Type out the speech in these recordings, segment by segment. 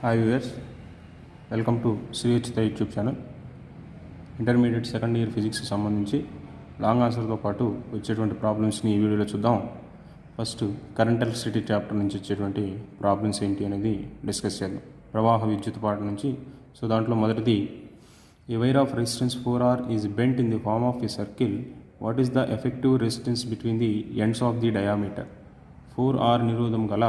Hi viewers, welcome to Shri Uchita YouTube channel. Intermediate second year ఫిజిక్స్కి సంబంధించి long ఆన్సర్తో పాటు వచ్చేటువంటి ప్రాబ్లమ్స్ని ఈ వీడియోలో చూద్దాం. ఫస్ట్ కరెంట్ ఎలక్ట్రిసిటీ చాప్టర్ నుంచి వచ్చేటువంటి ప్రాబ్లమ్స్ ఏంటి అనేది డిస్కస్ చేద్దాం. ప్రవాహ విద్యుత్ పాఠం నుంచి. సో దాంట్లో మొదటిది, a wire of resistance 4R is bent in the form of a circle. What is the effective resistance between the ends of the diameter. 4R నిరోధం గల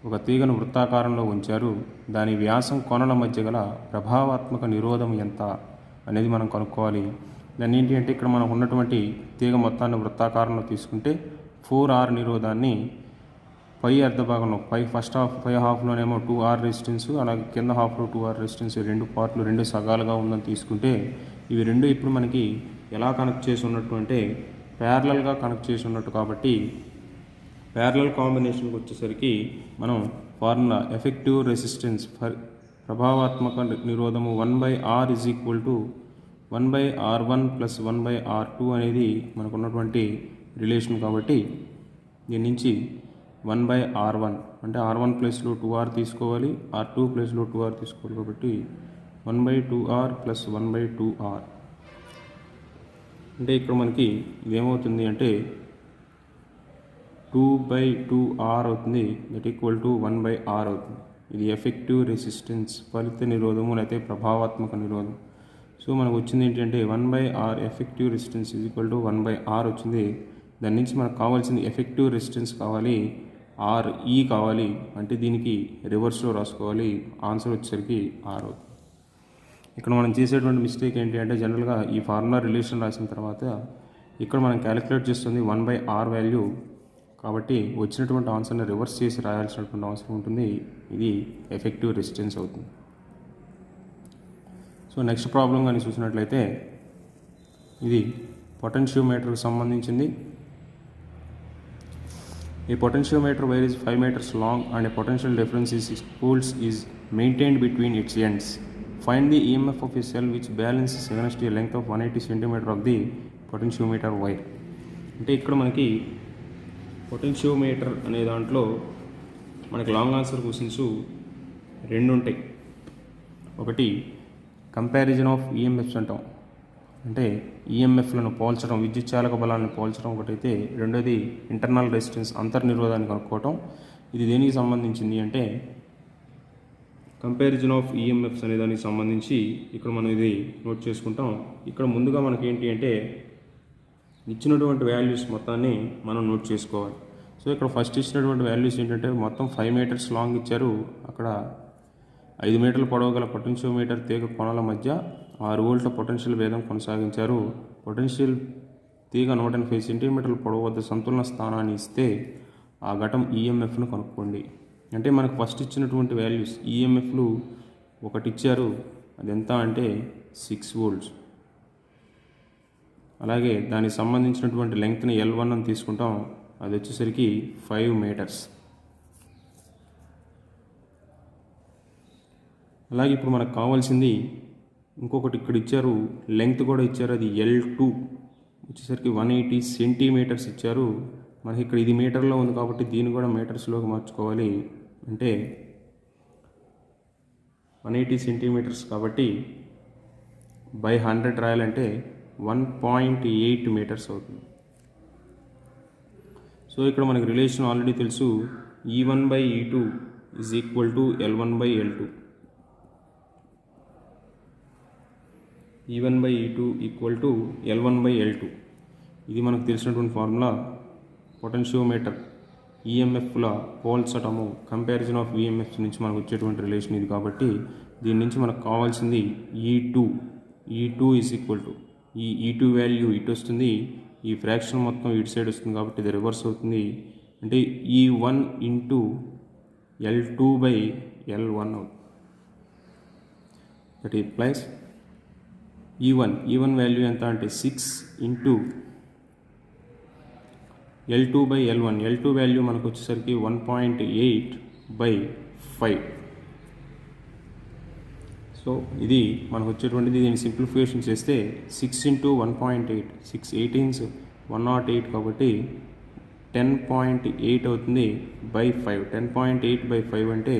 ఒక తీగను వృత్తాకారంలో ఉంచారు. దాని వ్యాసం కొనల మధ్య గల ప్రభావాత్మక నిరోధం ఎంత అనేది మనం కనుక్కోవాలి. దాన్ని ఏంటి అంటే, ఇక్కడ మనకు ఉన్నటువంటి తీగ మొత్తాన్ని వృత్తాకారంలో తీసుకుంటే 4R నిరోధాన్ని పై అర్ధభాగంలో పై హాఫ్లోనేమో 2R రెసిస్టెన్స్, అలాగే కింద హాఫ్లో 2R రెసిస్టెన్స్, రెండు సగాలుగా ఉందని తీసుకుంటే ఇవి రెండు ఇప్పుడు మనకి ఎలా కనెక్ట్ చేసి ఉన్నట్టు అంటే ప్యారలల్గా కనెక్ట్ చేసి ఉన్నట్టు. కాబట్టి ప్యారలల్ కాంబినేషన్కి వచ్చేసరికి మనం ఫార్ములా ఎఫెక్టివ్ రెసిస్టెన్స్ ఫర్ ప్రభావాత్మక నిరోధము 1/R is equal to 1/R1 plus 1/R2 అనేది మనకు ఉన్నటువంటి రిలేషన్. కాబట్టి దీని నుంచి 1/R1 అంటే R1 ప్లేస్లో 2R తీసుకోవాలి, R2 ప్లేస్లో 2R తీసుకోవాలి. కాబట్టి 1/2R ప్లస్ 1/2R అంటే ఇక్కడ మనకి ఇదేమవుతుంది అంటే 2/2R అవుతుంది. దట్ ఈక్వల్ టు 1/R అవుతుంది. ఇది ఎఫెక్టివ్ రెసిస్టెన్స్, ఫలిత నిరోధము లేకపోతే ప్రభావాత్మక నిరోధం. సో మనకు వచ్చింది ఏంటంటే 1/R effective resistance is equal to 1/R వచ్చింది. దాని నుంచి మనకు కావాల్సింది ఎఫెక్టివ్ రెసిస్టెన్స్ కావాలి, RE కావాలి. అంటే దీనికి రివర్స్లో రాసుకోవాలి. ఆన్సర్ వచ్చేసరికి R అవుతుంది. ఇక్కడ మనం చేసేటువంటి మిస్టేక్ ఏంటి అంటే, జనరల్గా ఈ ఫార్ములా రిలేషన్ రాసిన తర్వాత ఇక్కడ మనం క్యాలిక్యులేట్ చేస్తుంది 1/R వాల్యూ. కాబట్టి వచ్చినటువంటి ఆన్సర్ని రివర్స్ చేసి రాయాల్సినటువంటి అవసరం ఉంటుంది. ఇది ఎఫెక్టివ్ రెసిస్టెన్స్ అవుతుంది. సో నెక్స్ట్ ప్రాబ్లం కానీ చూసినట్లయితే ఇది పొటెన్షియోమీటర్కి సంబంధించింది. ఏ potentiometer wire is 5 meters long and a potential difference is 6 volts is maintained between its ends. Find the EMF of a cell which balances against a length of 180 cm of the potentiometer wire. అంటే ఇక్కడ మనకి potentiometer అనే దాంట్లో మనకి long answer questions రెండు ఉంటాయి. ఒకటి comparison of EMFs అంటాం, అంటే ఈఎంఎఫ్లను పోల్చడం, విద్యుత్ చాలక బలాన్ని పోల్చడం ఒకటైతే, రెండోది ఇంటర్నల్ రెసిస్టెన్స్ అంతర్నిరోధాన్ని కనుక్కోవటం. ఇది దేనికి సంబంధించింది అంటే కంపారిజన్ ఆఫ్ ఈఎంఎఫ్స్ అనే దానికి సంబంధించి ఇక్కడ మనం ఇది నోట్ చేసుకుంటాం. ఇక్కడ ముందుగా మనకి ఏంటి అంటే ఇచ్చినటువంటి వాల్యూస్ మొత్తాన్ని మనం నోట్ చేసుకోవాలి. సో ఇక్కడ ఫస్ట్ ఇచ్చినటువంటి వాల్యూస్ ఏంటంటే మొత్తం 5 meters లాంగ్ ఇచ్చారు. అక్కడ 5 మీటర్ల పొడవు గల పొటెన్షియోమీటర్ తీగ కొనల మధ్య 6 వోల్ట్ల పొటెన్షియల్ భేదం కొనసాగించారు. పొటెన్షియల్ తీగ 180 సెంటీమీటర్ల పొడవు వద్ద సంతులన స్థానాన్ని ఇస్తే ఆ ఘటం ఈఎంఎఫ్ను కనుక్కోండి. అంటే మనకు ఫస్ట్ ఇచ్చినటువంటి వాల్యూస్ ఈఎంఎఫ్లు ఒకటి ఇచ్చారు, అది ఎంత అంటే 6 volts. అలాగే దానికి సంబంధించినటువంటి లెంగ్త్ని L1 అని తీసుకుంటాం, అది వచ్చేసరికి 5 meters. అలాగే ఇప్పుడు మనకు కావాల్సింది ఇంకొకటి ఇక్కడ ఇచ్చారు, లెంగ్త్ కూడా ఇచ్చారు, అది L2 వచ్చేసరికి 180 centimeters ఇచ్చారు. మనకి ఇక్కడ ఇది మీటర్లో ఉంది కాబట్టి దీన్ని కూడా మీటర్స్లోకి మార్చుకోవాలి. అంటే 180 centimeters కాబట్టి బై 100 రాయాలంటే 1.8 meters అవుతుంది. సో ఇక్కడ మనకి రిలేషన్ ఆల్రెడీ తెలుసు, E1/E2 is equal to L1/L2. E1/E2 equal to L1/L2. ఇది మనకు తెలిసినటువంటి ఫార్ములా. పొటెన్షియోమీటర్ ఈఎంఎఫ్ల పోల్చటము, కంపారిజన్ ఆఫ్ ఈఎంఎఫ్స్ నుంచి మనకు వచ్చేటువంటి రిలేషన్ ఇది. కాబట్టి దీని నుంచి మనకు కావాల్సింది E2 ఈజ్ ఈక్వల్ టు ఈ E2 వాల్యూ ఇటు వస్తుంది, ఈ ఫ్రాక్షన్ మొత్తం ఇటు సైడ్ వస్తుంది కాబట్టి ఇది రివర్స్ అవుతుంది. అంటే E1 ఇంటూ L2/L1 అవుతుంది. దట్ ఇంప్లైస్ E1 వాల్యూ ఎంత అంటే 6 ఇంటూ L2/L1. L2 వాల్యూ మనకు వచ్చేసరికి 1.8/5. సో ఇది మనకు వచ్చేటువంటిది. దీన్ని సింప్లిఫికేషన్ చేస్తే 6 ఇంటూ 1.8, 6 18s 108 కాబట్టి 10.8 అవుతుంది బై 5. 10.8/5 అంటే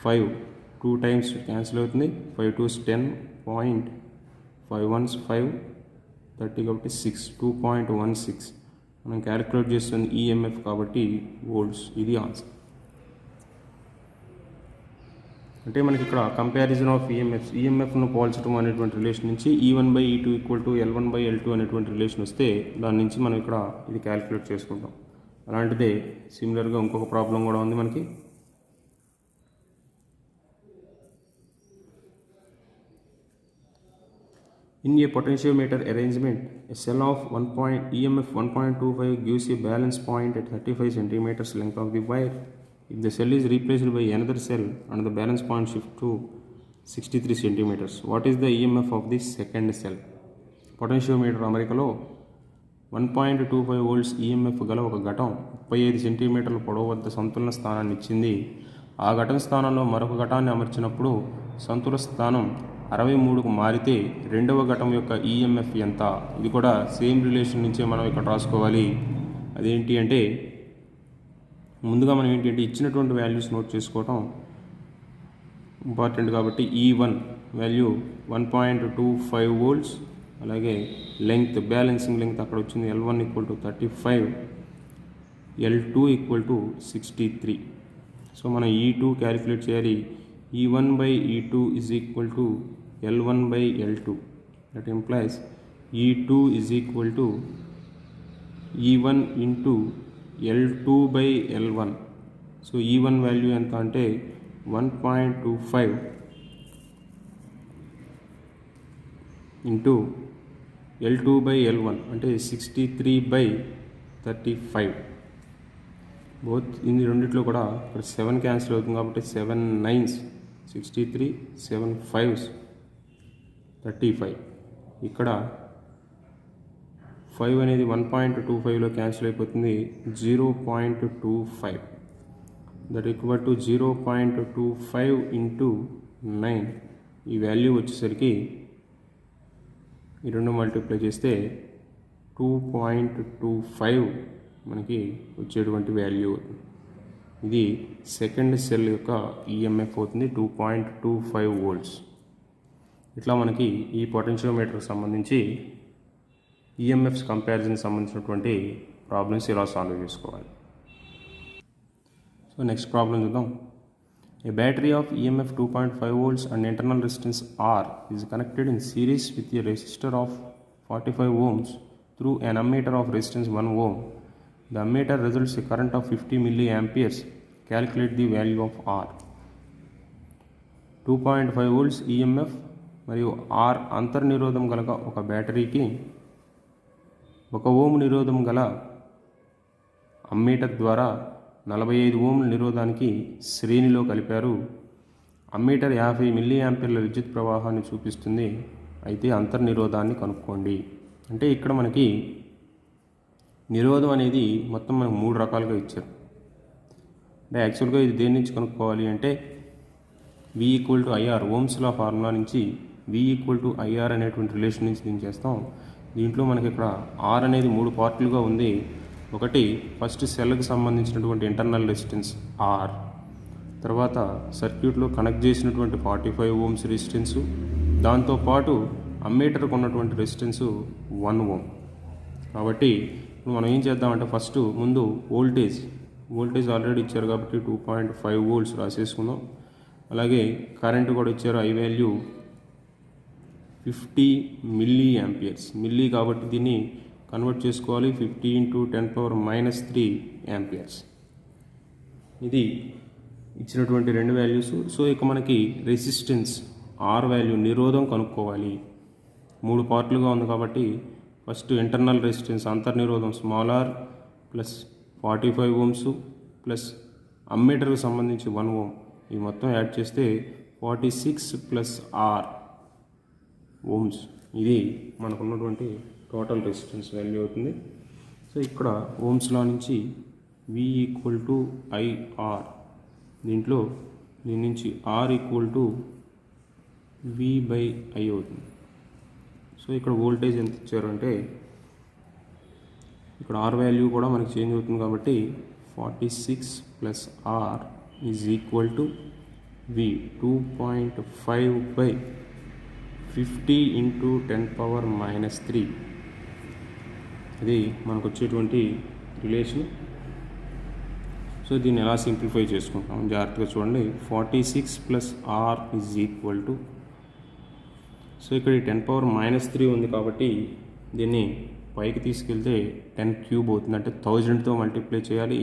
5 2 టైమ్స్ క్యాన్సిల్ అవుతుంది. 5 2s 10 పాయింట్ 5 1s 5 30 కాబట్టి 6 2.16 మనం క్యాలిక్యులేట్ చేస్తుంది ఈఎంఎఫ్ కాబట్టి వోల్ట్స్. ఇది ఆన్సర్. అంటే మనకి ఇక్కడ కంపారిజన్ ఆఫ్ ఈఎంఎఫ్ను పోల్చడం అనేటువంటి రిలేషన్ నుంచి E1/E2 = L1/L2 అనేటువంటి రిలేషన్ వస్తే దాని నుంచి మనం ఇక్కడ ఇది క్యాలిక్యులేట్ చేసుకుంటాం. అలాంటిదే సిమిలర్గా ఇంకొక ప్రాబ్లం కూడా ఉంది మనకి. In a potentiometer arrangement, a cell of EMF 1.25 gives a balance point at 35 centimeters length of the wire. If the cell is replaced by another cell and the balance point shift to 63 centimeters, what is the EMF of the second cell? Potentiometer అమరికలో 1.25 volts EMF గల ఒక ఘటం 35 సెంటీమీటర్ల పొడవు వద్ద సంతులన స్థానాన్ని ఇచ్చింది. ఆ ఘటన స్థానంలో మరొక ఘటాన్ని అమర్చినప్పుడు సంతుల స్థానం 63కు మారితే రెండవ ఘటం యొక్క ఈఎంఎఫ్ ఎంత? ఇది కూడా సేమ్ రిలేషన్ నుంచే మనం ఇక్కడ రాసుకోవాలి. అదేంటి అంటే ముందుగా మనం ఏంటంటే ఇచ్చినటువంటి వాల్యూస్ నోట్ చేసుకోవటం ఇంపార్టెంట్ కాబట్టి E1 వాల్యూ 1.25 volts, అలాగే లెంగ్త్ బ్యాలెన్సింగ్ లెంగ్త్ అక్కడ వచ్చింది L1 = 35, L2 = 63. సో మనం E2 క్యాలిక్యులేట్ చేయాలి. E1/E2 = L1/L2. That implies E2 = E1 into L2/L1. So E1 value ఎంత అంటే 1.25 ఇంటూ L2/L1 అంటే 63/35. బోత్ ఇది రెండిట్లో కూడా ఇక్కడ 7 క్యాన్సిల్ అవుతుంది కాబట్టి 7 9s 63, 7 5s 35. ఇక్కడ 5 అనేది 1.25లో క్యాన్సిల్ అయిపోతుంది. 0.25 దట్ ఈక్వల్ టు 0.25 ఇంటూ 9. ఈ వాల్యూ వచ్చేసరికి ఈ రెండు మల్టిప్లై చేస్తే 2.25 మనకి వచ్చేటువంటి వాల్యూ. ఇది సెకండ్ సెల్ యొక్క ఈఎంఎఫ్ అవుతుంది 2.25 volts. ఇట్లా మనకి ఈ పొటెన్షియోమీటర్కి సంబంధించి ఈఎంఎఫ్స్ కంపారిజన్ సంబంధించినటువంటి ప్రాబ్లమ్స్ ఇలా సాల్వ్ చేసుకోవాలి. సో నెక్స్ట్ ప్రాబ్లం చూద్దాం. A battery of EMF 2.5 volts and internal resistance R is connected in series with a resistor of 45 ohms through an ammeter of resistance 1 ohm. The ammeter results a current of 50 milliamperes. Calculate the value of R. 2.5 volts EMF మరియు R అంతర్నిరోధం గల ఒక బ్యాటరీకి 1 ఓం నిరోధం గల ammeter ద్వారా 45 ఓంల నిరోధానికి శ్రేణిలో కలిపారు. Ammeter 50 మిల్లీయాంపియర్ల విద్యుత్ ప్రవాహాన్ని చూపిస్తుంది. అయితే అంతర్నిరోధాన్ని కనుక్కోండి. అంటే ఇక్కడ మనకి నిరోధం అనేది మొత్తం మనకు 3 రకాలుగా ఇచ్చారు. అంటే యాక్చువల్గా ఇది దేని నుంచి కనుక్కోవాలి అంటే V = IR, Ohm's law formula నుంచి V = IR అనేటువంటి రిలేషన్ నుంచి దీన్ని చేస్తాం. దీంట్లో మనకి ఇక్కడ R అనేది 3 పార్టులుగా ఉంది. ఒకటి ఫస్ట్ సెల్కి సంబంధించినటువంటి ఇంటర్నల్ రెసిస్టెన్స్ R, తర్వాత సర్క్యూట్లో కనెక్ట్ చేసినటువంటి 45 ohms రెసిస్టెన్సు, దాంతోపాటు అమ్మీటర్కు ఉన్నటువంటి రెసిస్టెన్సు 1 ohm. కాబట్టి ఇప్పుడు మనం ఏం చేద్దామంటే ఫస్ట్ ముందు వోల్టేజ్ ఆల్రెడీ ఇచ్చారు కాబట్టి 2.5 volts రాసేసుకుందాం. అలాగే కరెంటు కూడా ఇచ్చారు. ఐ వాల్యూ 50 milliamperes, మిల్లీ కాబట్టి దీన్ని కన్వర్ట్ చేసుకోవాలి. 50 × 10⁻³ amperes. ఇది ఇచ్చినటువంటి రెండు వాల్యూస్. సో ఇక మనకి రెసిస్టెన్స్ R వాల్యూ నిరోధం కనుక్కోవాలి. 3 పార్ట్లుగా ఉంది కాబట్టి ఫస్ట్ ఇంటర్నల్ రెసిస్టెన్స్ అంతర్నిరోధం స్మాల్ r ప్లస్ 45 ohms ప్లస్ అమ్మీటర్కి సంబంధించి 1 ohm, ఈ మొత్తం యాడ్ చేస్తే 46 + R ohms. ఇది మనకున్నటువంటి టోటల్ రెసిస్టెన్స్ వాల్యూ అవుతుంది. సో ఇక్కడ ఓమ్స్ లా నుంచి V = IR, దీంట్లో దీని నుంచి R = V/I అవుతుంది. సో ఇక్కడ వోల్టేజ్ ఎంత ఇచ్చారు అంటే ఇక్కడ R వాల్యూ కూడా మనకి చేంజ్ అవుతుంది కాబట్టి 46 + R = వి 2.5/50 ఇంటూ 10⁻³ ఇది మనకు వచ్చేటువంటి రిలేషన్. సో దీన్ని ఎలా సింప్లిఫై చేసుకుంటాం జాగ్రత్తగా చూడండి. 46 + r = సో ఇక్కడ 10⁻³ ఉంది కాబట్టి దీన్ని పైకి తీసుకెళ్తే 10³ అవుతుంది, అంటే 1000తో మల్టిప్లై చేయాలి.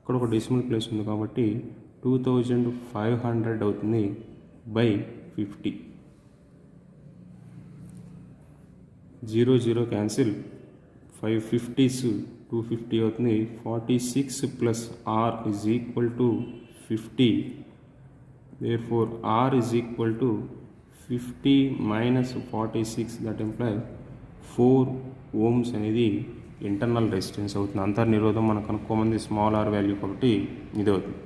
ఇక్కడ ఒక డెసిమల్ ప్లేస్ ఉంది కాబట్టి 2500 అవుతుంది బై 50. 0 0 క్యాన్సిల్, 5 50s 250 అవుతుంది. 46 + r = 50. therefore r = 50 - 46, that implies 4 ohms అనేది ఇంటర్నల్ రెసిస్టెన్స్ అవుతుంది. అంతర్నిరోధం మనం కనుక్కోమంది స్మాల్ r వాల్యూ కాబట్టి ఇది అవుతుంది.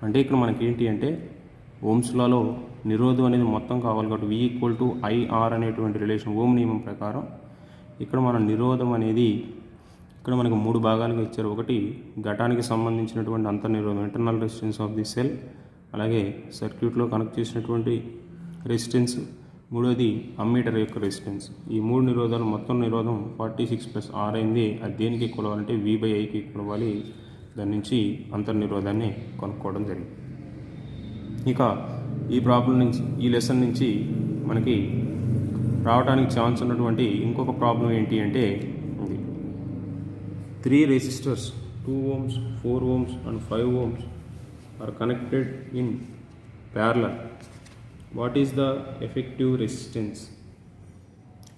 అంటే ఇక్కడ మనకి ఏంటి అంటే ఓమ్స్లలో నిరోధం అనేది మొత్తం కావాలి కాబట్టి V = IR అనేటువంటి రిలేషన్ ఓమ్ నియమం ప్రకారం ఇక్కడ మన నిరోధం అనేది ఇక్కడ మనకు 3 భాగాలుగా ఇచ్చారు. ఒకటి ఘటానికి సంబంధించినటువంటి అంతర్నిరోధం internal resistance of the cell, అలాగే సర్క్యూట్లో కనెక్ట్ చేసినటువంటి రెసిస్టెన్స్, మూడోది అమ్మీటర్ యొక్క రెసిస్టెన్స్. ఈ 3 నిరోధాలు మొత్తం నిరోధం 46 + r అయింది. అది దేనికి ఈక్వల్ అవ్వాలంటే V/Iకి ఈక్వల్ అవ్వాలి. దాని నుంచి అంతర్నిరోధాన్ని కనుక్కోవడం జరిగింది. ఇక ఈ ప్రాబ్లం నుంచి, ఈ లెసన్ నుంచి మనకి రావడానికి ఛాన్స్ ఉన్నటువంటి ఇంకొక ప్రాబ్లం ఏంటి అంటే ఇది 3 resistors 2 ohms, 4 ohms and 5 ohms are connected in parallel. What is the effective resistance?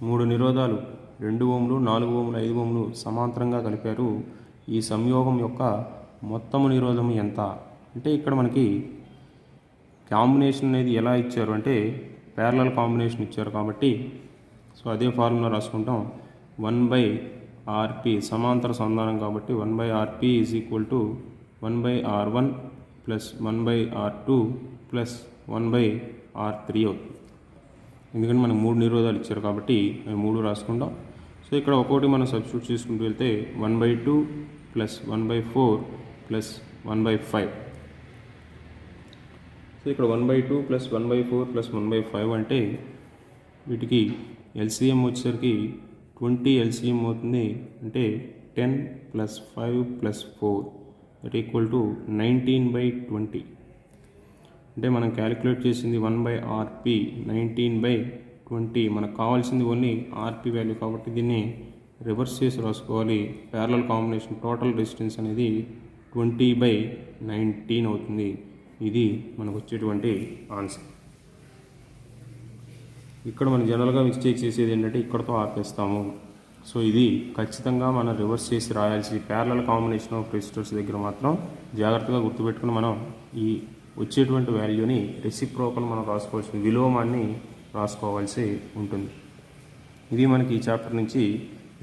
3 నిరోధాలు 2 ohms, 4 ohms, 5 ohms సమాంతరంగా కలిపారు. ఈ సంయోగం యొక్క మొత్తము నిరోధం ఎంత అంటే ఇక్కడ మనకి కాంబినేషన్ అనేది ఎలా ఇచ్చారు అంటే ప్యారలల్ కాంబినేషన్ ఇచ్చారు కాబట్టి సో అదే ఫార్ములా రాసుకుంటాం. 1/Rp సమాంతర సంధానం కాబట్టి 1/Rp = 1/R1 + 1/R2 + 1/R3 అవుతుంది. ఎందుకంటే మనకు 3 నిరోధాలు ఇచ్చారు కాబట్టి మేము 3 రాసుకుంటాం. సో ఇక్కడ ఒక్కొక్కటి మనం సబ్స్టిట్యూట్ చేసుకుంటూ వెళ్తే 1/2 + 1/4 + 1/5. సో ఇక్కడ 1/2 + 1/4 + 1/5 అంటే వీటికి LCM వచ్చేసరికి 20 LCM అవుతుంది. అంటే 10 + 5 + 4 దట్ = 19/20. అంటే మనం క్యాలిక్యులేట్ చేసింది 1/Rp 19/20. మనకు కావాల్సింది ఓన్లీ Rp వాల్యూ కాబట్టి దీన్ని రివర్స్ చేసి రాసుకోవాలి. ప్యారలల్ కాంబినేషన్ టోటల్ రెసిస్టెన్స్ అనేది 20/19 అవుతుంది. ఇది మనకు వచ్చేటువంటి ఆన్సర్. ఇక్కడ మనం జనరల్గా మిస్టేక్ చేసేది ఏంటంటే ఇక్కడతో ఆపేస్తాము. సో ఇది ఖచ్చితంగా మనం రివర్స్ చేసి రాయాల్సి ప్యారలల్ కాంబినేషన్ ఆఫ్ రెసిస్టర్స్ దగ్గర మాత్రం జాగ్రత్తగా గుర్తుపెట్టుకుని మనం ఈ వచ్చేటువంటి వాల్యూని రెసిప్రోకల్ మనం రాసుకోవాల్సింది విలోమాన్ని రాసుకోవాల్సి ఉంటుంది. ఇది మనకి ఈ చాప్టర్ నుంచి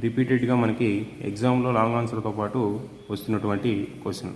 రిపీటెడ్గా మనకి ఎగ్జామ్లో లాంగ్ ఆన్సర్తో పాటు వస్తున్నటువంటి క్వశ్చన్.